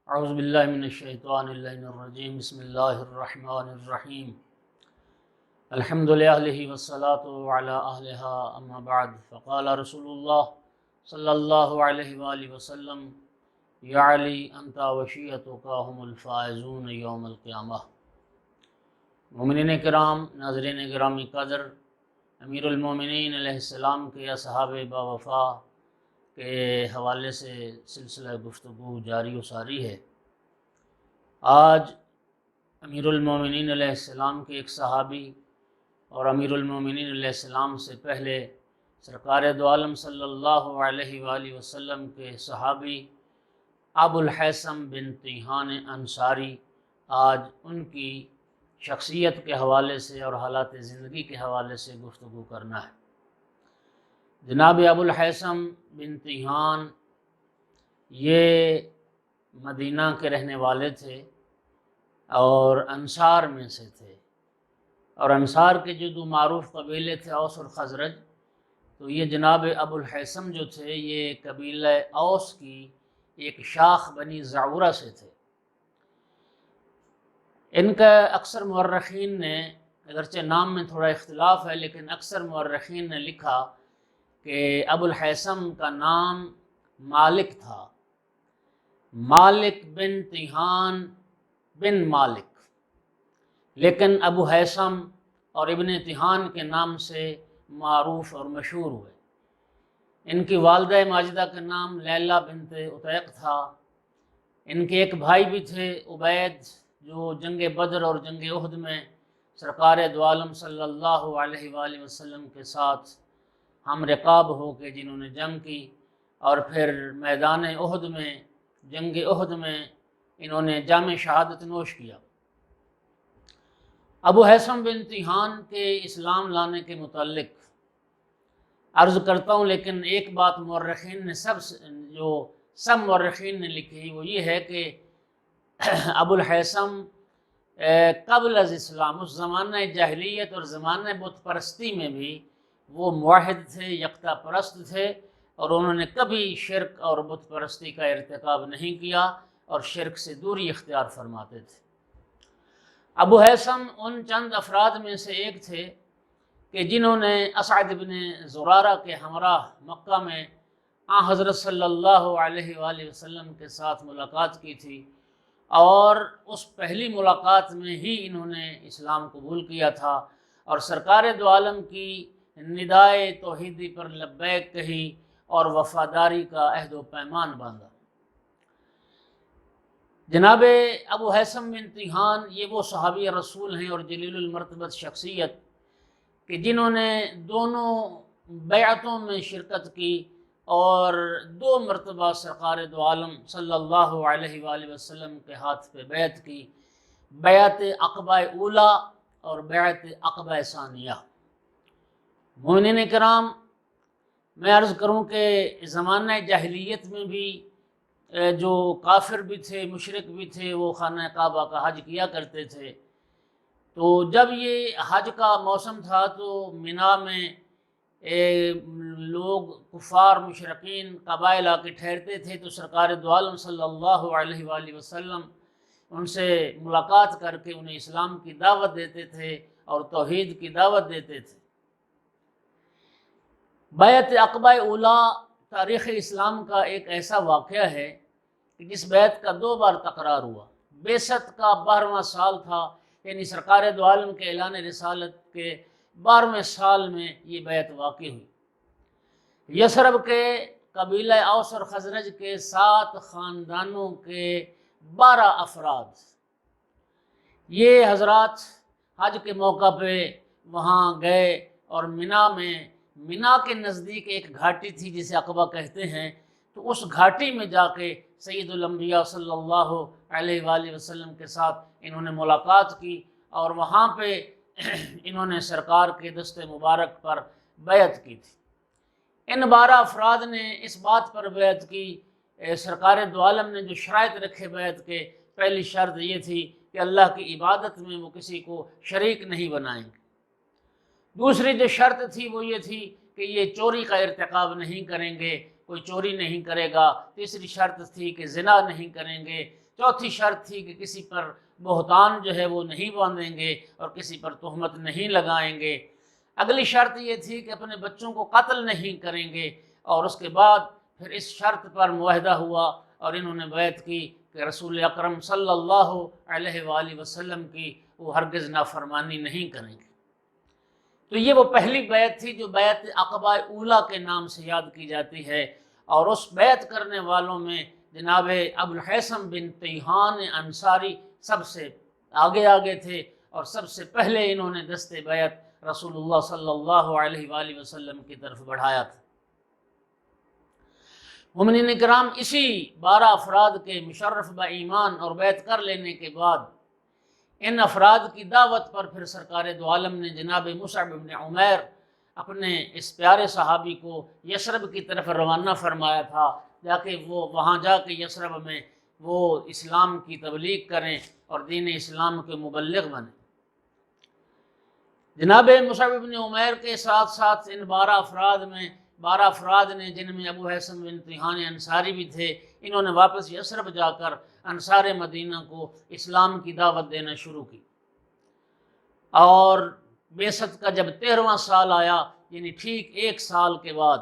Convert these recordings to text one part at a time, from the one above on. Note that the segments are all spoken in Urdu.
اعوذ باللہ من الشیطان الرجیم بسم اللہ الرحمن الرحیم الحمد للہ والصلاة علی اہلہا اما بعد فقال رسول اللہ صلی اللہ علیہ وآلہ وسلم یا علی انت وشیعتک هم الفائزون یوم القیامہ۔ مومنین کرام، ناظرین گرامی قدر، امیر المومنین علیہ السلام کے اصحاب باوفا کے حوالے سے سلسلہ گفتگو جاری و ساری ہے۔ آج امیر المومنین علیہ السلام کے ایک صحابی اور امیر المومنین علیہ السلام سے پہلے سرکار دو عالم صلی اللہ علیہ وآلہ وسلم کے صحابی ابو الحیثم بن تیہان انصاری، آج ان کی شخصیت کے حوالے سے اور حالات زندگی کے حوالے سے گفتگو کرنا ہے۔ جناب ابو الحیثم بن تیہان یہ مدینہ کے رہنے والے تھے اور انصار میں سے تھے، اور انصار کے جو دو معروف قبیلے تھے اوس اور خزرج، تو یہ جناب ابو الحیثم جو تھے یہ قبیلہ اوس کی ایک شاخ بنی زعورہ سے تھے۔ ان کا اکثر مورخین نے، اگرچہ نام میں تھوڑا اختلاف ہے، لیکن اکثر مورخین نے لکھا کہ ابو الحیثم کا نام مالک تھا، مالک بن تیہان بن مالک، لیکن ابو حیثم اور ابن تیہان کے نام سے معروف اور مشہور ہوئے۔ ان کی والدہ ماجدہ کا نام لیلہ بنت عتیق تھا۔ ان کے ایک بھائی بھی تھے عبید، جو جنگ بدر اور جنگ احد میں سرکار دو عالم صلی اللہ علیہ وآلہ وسلم کے ساتھ ہم رکاب ہو کے جنہوں نے جنگ کی، اور پھر میدان احد میں، جنگ احد میں انہوں نے جام شہادت نوش کیا۔ ابو حیثم بن تیہان کے اسلام لانے کے متعلق عرض کرتا ہوں، لیکن ایک بات مورخین نے سب مورخین نے لکھی وہ یہ ہے کہ ابو الحیثم قبل از اسلام، اس زمانہ جاہلیت اور زمانہ بت پرستی میں بھی وہ موحد تھے، یکتا پرست تھے، اور انہوں نے کبھی شرک اور بت پرستی کا ارتکاب نہیں کیا اور شرک سے دوری اختیار فرماتے تھے۔ ابو حیثم ان چند افراد میں سے ایک تھے کہ جنہوں نے اسعد بن زرارہ کے ہمراہ مکہ میں حضرت صلی اللہ علیہ وآلہ وسلم کے ساتھ ملاقات کی تھی، اور اس پہلی ملاقات میں ہی انہوں نے اسلام قبول کیا تھا اور سرکار دو عالم کی ندائے توحیدی پر لبیک کہی اور وفاداری کا عہد و پیمان باندھا۔ جناب ابو حیثم بن تیہان یہ وہ صحابی رسول ہیں اور جلیل المرتبت شخصیت کہ جنہوں نے دونوں بیعتوں میں شرکت کی اور 2 مرتبہ سرکار دو عالم صلی اللہ علیہ وآلہ وسلم کے ہاتھ پہ بیعت کی، بیعت عقبہ اولیٰ اور بیعت عقبہ ثانیہ۔ مومنین کرام، میں عرض کروں کہ زمانہ جاہلیت میں بھی جو کافر بھی تھے، مشرک بھی تھے، وہ خانہ کعبہ کا حج کیا کرتے تھے۔ تو جب یہ حج کا موسم تھا تو مینا میں لوگ کفار مشرکین قبائل آ کے ٹھہرتے تھے، تو سرکار دو عالم صلی اللہ علیہ وآلہ وسلم ان سے ملاقات کر کے انہیں اسلام کی دعوت دیتے تھے اور توحید کی دعوت دیتے تھے۔ بیعت عقبہ اولیٰ تاریخ اسلام کا ایک ایسا واقعہ ہے کہ جس بیعت کا 2 بار تکرار ہوا۔ بعثت کا 12واں سال تھا، یعنی سرکار دو عالم کے اعلان رسالت کے 12ویں سال میں یہ بیعت واقع ہوئی۔ یثرب کے قبیلہ اوس اور خزرج کے 7 خاندانوں کے 12 افراد، یہ حضرات حج کے موقع پہ وہاں گئے اور مینا کے نزدیک ایک گھاٹی تھی جسے عقبہ کہتے ہیں، تو اس گھاٹی میں جا کے سید الانبیاء صلی اللہ علیہ وآلہ وسلم کے ساتھ انہوں نے ملاقات کی، اور وہاں پہ انہوں نے سرکار کے دست مبارک پر بیعت کی تھی۔ ان 12 افراد نے اس بات پر بیعت کی، سرکار دو عالم نے جو شرائط رکھے بیعت کے، پہلی شرط یہ تھی کہ اللہ کی عبادت میں وہ کسی کو شریک نہیں بنائیں گے۔ دوسری جو شرط تھی وہ یہ تھی کہ یہ چوری کا ارتکاب نہیں کریں گے، کوئی چوری نہیں کرے گا۔ تیسری شرط تھی کہ زنا نہیں کریں گے۔ چوتھی شرط تھی کہ کسی پر بہتان جو ہے وہ نہیں باندھیں گے اور کسی پر تہمت نہیں لگائیں گے۔ اگلی شرط یہ تھی کہ اپنے بچوں کو قتل نہیں کریں گے، اور اس کے بعد پھر اس شرط پر معاہدہ ہوا اور انہوں نے بیعت کی کہ رسول اکرم صلی اللہ علیہ وآلہ وسلم کی وہ ہرگز نافرمانی نہیں کریں گے۔ تو یہ وہ پہلی بیعت تھی جو بیعت عقبہ اولیٰ کے نام سے یاد کی جاتی ہے، اور اس بیعت کرنے والوں میں جناب ابو الہیثم بن تیہان انصاری سب سے آگے تھے، اور سب سے پہلے انہوں نے دست بیعت رسول اللہ صلی اللہ علیہ وآلہ وسلم کی طرف بڑھایا تھا۔ مومنین کرام، اسی 12 افراد کے مشرف با ایمان اور بیعت کر لینے کے بعد ان افراد کی دعوت پر پھر سرکار دو عالم نے جناب مصعب بن عمیر اپنے اس پیارے صحابی کو یثرب کی طرف روانہ فرمایا تھا، تاکہ وہ وہاں جا کے یثرب میں وہ اسلام کی تبلیغ کریں اور دین اسلام کے مبلغ بنیں۔ جناب مصعب بن عمیر کے ساتھ ساتھ ان 12 افراد نے، جن میں ابو الہیثم بن تیہان انصاری بھی تھے، انہوں نے واپس یثرب جا کر انصار مدینہ کو اسلام کی دعوت دینا شروع کی، اور بعثت کا جب 13واں سال آیا، یعنی ٹھیک 1 سال کے بعد،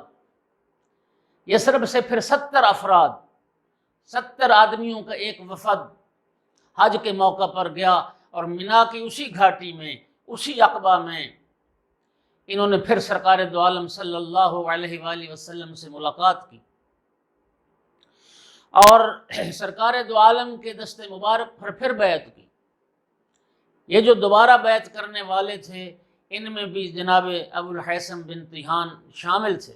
یثرب سے پھر 70 آدمیوں کا ایک وفد حج کے موقع پر گیا، اور مینا کی اسی گھاٹی میں، اسی عقبہ میں انہوں نے پھر سرکار دو عالم صلی اللہ علیہ وآلہ وسلم سے ملاقات کی، اور سرکار دو عالم کے دست مبارک پر پھر بیعت کی۔ یہ جو دوبارہ بیعت کرنے والے تھے، ان میں بھی جناب ابو الہیثم بن تیہان شامل تھے۔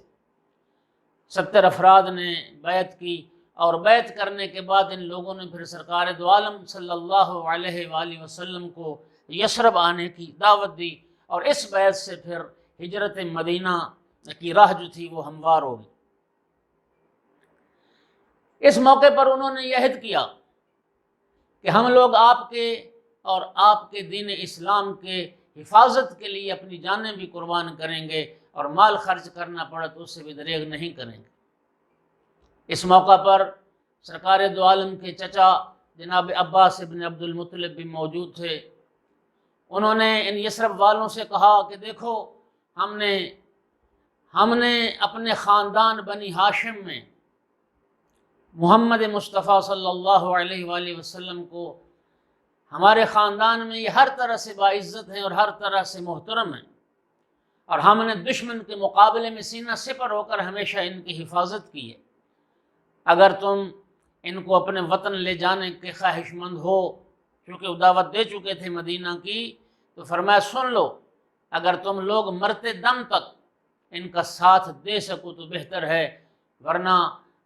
70 افراد نے بیعت کی، اور بیعت کرنے کے بعد ان لوگوں نے پھر سرکار دو عالم صلی اللہ علیہ وآلہ وسلم کو یثرب آنے کی دعوت دی، اور اس بیعت سے پھر ہجرت مدینہ کی راہ جو تھی وہ ہموار ہو گئی۔ اس موقع پر انہوں نے یہ عہد کیا کہ ہم لوگ آپ کے اور آپ کے دین اسلام کے حفاظت کے لیے اپنی جانیں بھی قربان کریں گے، اور مال خرچ کرنا پڑا تو اس سے بھی دریغ نہیں کریں گے۔ اس موقع پر سرکار دو عالم کے چچا جناب عباس بن عبد المطلب بھی موجود تھے۔ انہوں نے ان یثرب والوں سے کہا کہ دیکھو، ہم نے اپنے خاندان بنی ہاشم میں محمد مصطفیٰ صلی اللہ علیہ وآلہ وسلم کو، ہمارے خاندان میں یہ ہر طرح سے باعزت ہیں اور ہر طرح سے محترم ہیں، اور ہم نے دشمن کے مقابلے میں سینہ سپر ہو کر ہمیشہ ان کی حفاظت کی ہے۔ اگر تم ان کو اپنے وطن لے جانے کے خواہش مند ہو، کیونکہ وہ دعوت دے چکے تھے مدینہ کی، تو فرمایا سن لو، اگر تم لوگ مرتے دم تک ان کا ساتھ دے سکو تو بہتر ہے، ورنہ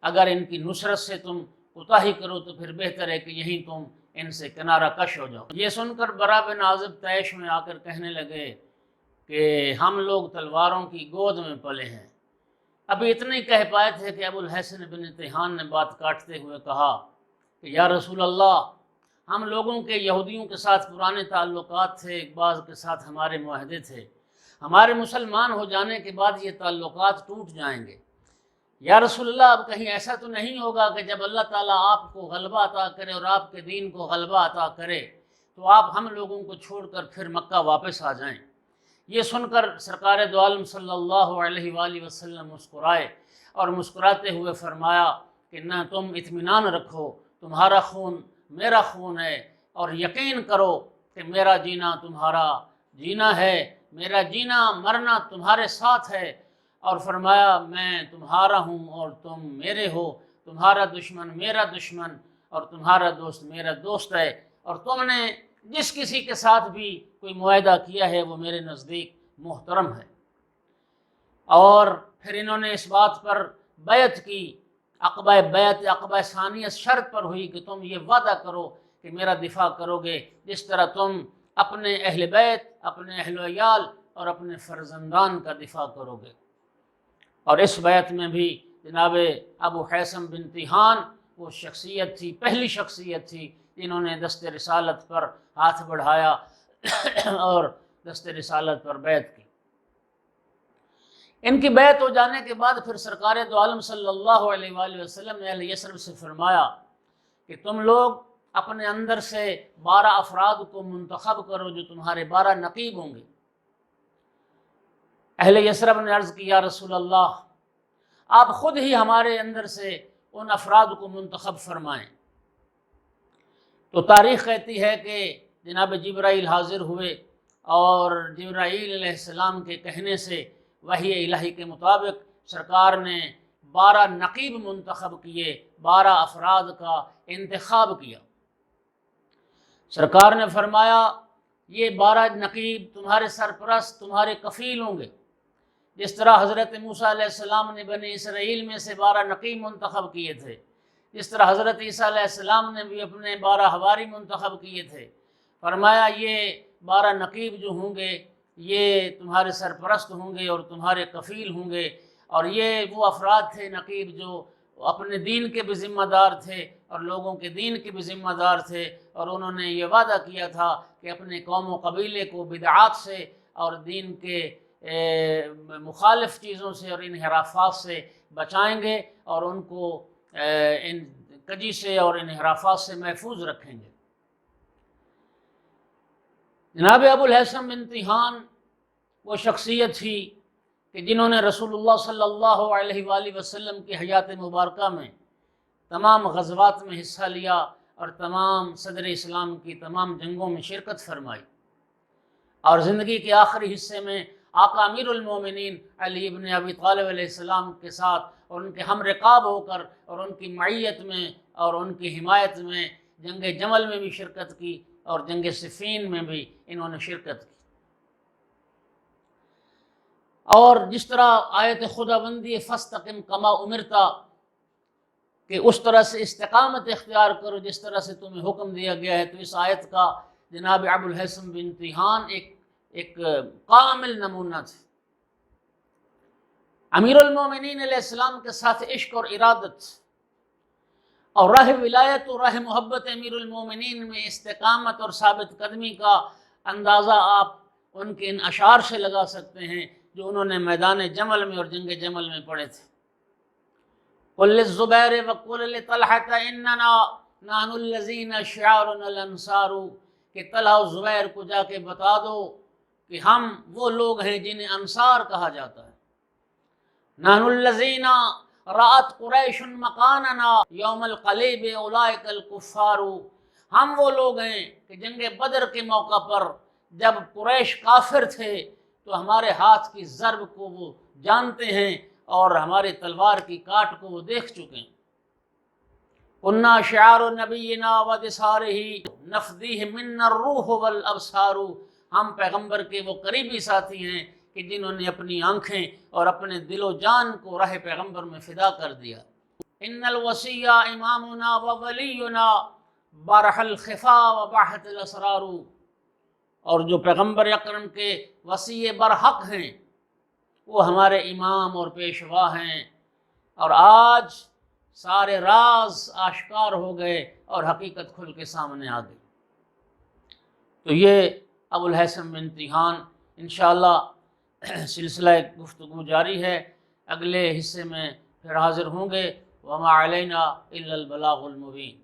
اگر ان کی نصرت سے تم کوتاہی کرو تو پھر بہتر ہے کہ یہیں تم ان سے کنارہ کش ہو جاؤ۔ یہ سن کر برا بن عازب طیش میں آ کر کہنے لگے کہ ہم لوگ تلواروں کی گود میں پلے ہیں۔ ابھی اتنے ہی کہہ پائے تھے کہ ابو الہیثم بن تیہان نے بات کاٹتے ہوئے کہا کہ یا رسول اللہ، ہم لوگوں کے یہودیوں کے ساتھ پرانے تعلقات تھے، ایک بعض کے ساتھ ہمارے معاہدے تھے، ہمارے مسلمان ہو جانے کے بعد یہ تعلقات ٹوٹ جائیں گے۔ یا رسول اللہ، اب کہیں ایسا تو نہیں ہوگا کہ جب اللہ تعالیٰ آپ کو غلبہ عطا کرے اور آپ کے دین کو غلبہ عطا کرے تو آپ ہم لوگوں کو چھوڑ کر پھر مکہ واپس آ جائیں؟ یہ سن کر سرکار دو عالم صلی اللہ علیہ وآلہ وسلم مسکرائے، اور مسکراتے ہوئے فرمایا کہ نہ، تم اطمینان رکھو، تمہارا خون میرا خون ہے، اور یقین کرو کہ میرا جینا تمہارا جینا ہے، میرا جینا مرنا تمہارے ساتھ ہے، اور فرمایا میں تمہارا ہوں اور تم میرے ہو، تمہارا دشمن میرا دشمن اور تمہارا دوست میرا دوست ہے، اور تم نے جس کسی کے ساتھ بھی کوئی معاہدہ کیا ہے وہ میرے نزدیک محترم ہے۔ اور پھر انہوں نے اس بات پر بیعت کی، عقبہ ثانیہ شرط پر ہوئی کہ تم یہ وعدہ کرو کہ میرا دفاع کرو گے جس طرح تم اپنے اہل بیت، اپنے اہل و عیال اور اپنے فرزندان کا دفاع کرو گے۔ اور اس بیعت میں بھی جناب ابو الہیثم بن تیہان وہ شخصیت تھی، پہلی شخصیت تھی جنہوں نے دست رسالت پر ہاتھ بڑھایا اور دست رسالت پر بیعت کی۔ ان کی بیعت ہو جانے کے بعد پھر سرکار دو عالم صلی اللہ علیہ وآلہ وسلم نے اہل یثرب سے فرمایا کہ تم لوگ اپنے اندر سے 12 افراد کو منتخب کرو جو تمہارے 12 نقیب ہوں گے۔ اہل یثرب نے عرض کی یا رسول اللہ آپ خود ہی ہمارے اندر سے ان افراد کو منتخب فرمائیں۔ تو تاریخ کہتی ہے کہ جناب جبرائیل حاضر ہوئے اور جبرائیل علیہ السلام کے کہنے سے وحی الہی کے مطابق سرکار نے 12 نقیب منتخب کیے، 12 افراد کا انتخاب کیا۔ سرکار نے فرمایا یہ 12 نقیب تمہارے سرپرست، تمہارے کفیل ہوں گے۔ جس طرح حضرت موسیٰ علیہ السلام نے بنی اسرائیل میں سے 12 نقیب منتخب کیے تھے، جس طرح حضرت عیسیٰ علیہ السلام نے بھی اپنے 12 حواری منتخب کیے تھے، فرمایا یہ 12 نقیب جو ہوں گے یہ تمہارے سرپرست ہوں گے اور تمہارے کفیل ہوں گے۔ اور یہ وہ افراد تھے نقیب جو اپنے دین کے بھی ذمہ دار تھے اور لوگوں کے دین کے بھی ذمہ دار تھے، اور انہوں نے یہ وعدہ کیا تھا کہ اپنے قوم و قبیلے کو بدعات سے اور دین کے مخالف چیزوں سے اور انحرافات سے بچائیں گے اور ان کو ان کجی سے اور انحرافات سے محفوظ رکھیں گے۔ جناب ابو الہیثم بن طیہان وہ شخصیت تھی کہ جنہوں نے رسول اللہ صلی اللہ علیہ وآلہ وسلم کی حیات مبارکہ میں تمام غزوات میں حصہ لیا اور تمام صدر اسلام کی تمام جنگوں میں شرکت فرمائی، اور زندگی کے آخری حصے میں آقا امیر المومنین علی ابن ابی طالب علیہ السلام کے ساتھ اور ان کے ہم رکاب ہو کر اور ان کی معیت میں اور ان کی حمایت میں جنگ جمل میں بھی شرکت کی اور جنگ صفین میں بھی انہوں نے شرکت کی۔ اور جس طرح آیت خداوندی فاستقم کما امرتا کہ اس طرح سے استقامت اختیار کرو جس طرح سے تمہیں حکم دیا گیا ہے، تو اس آیت کا جناب ابو الہیثم بن طیہان ایک کامل نمونہ تھے۔ امیر المومنین علیہ السلام کے ساتھ عشق اور ارادت اور راہ ولایت اور راہ محبت امیر المومنین میں استقامت اور ثابت قدمی کا اندازہ آپ ان کے ان اشعار سے لگا سکتے ہیں جو انہوں نے میدان جمل میں اور جنگ جمل میں پڑھے تھے۔ قل للزبیر وقل لطلحة اننا نحن الذین شعارنا الانصار، کہ طلحہ و زبیر کو جا کے بتا دو کہ ہم وہ لوگ ہیں جنہیں انصار کہا جاتا ہے۔ نحن الذین رأت قریش مکاننا یوم القلیب اولئک الکفار، ہم وہ لوگ ہیں کہ جنگ بدر کے موقع پر جب قریش کافر تھے تو ہمارے ہاتھ کی ضرب کو وہ جانتے ہیں اور ہمارے تلوار کی کاٹ کو وہ دیکھ چکے ہیں۔ کنا شعار نبینا ودثارہ نفدیہ منا الروح والابصار، ہم پیغمبر کے وہ قریبی ساتھی ہیں کہ جنہوں نے اپنی آنکھیں اور اپنے دل و جان کو راہ پیغمبر میں فدا کر دیا۔ ان الوصی امامنا وولینا برح الخفا وباحت الاسرار، اور جو پیغمبر اکرم کے وصی برحق ہیں وہ ہمارے امام اور پیشوا ہیں، اور آج سارے راز آشکار ہو گئے اور حقیقت کھل کے سامنے آ گئی۔ تو یہ ابو الہیثم بن طیہان، انشاءاللہ سلسلہ گفتگو جاری ہے، اگلے حصے میں پھر حاضر ہوں گے۔ وما علینا الا البلاغ المبین۔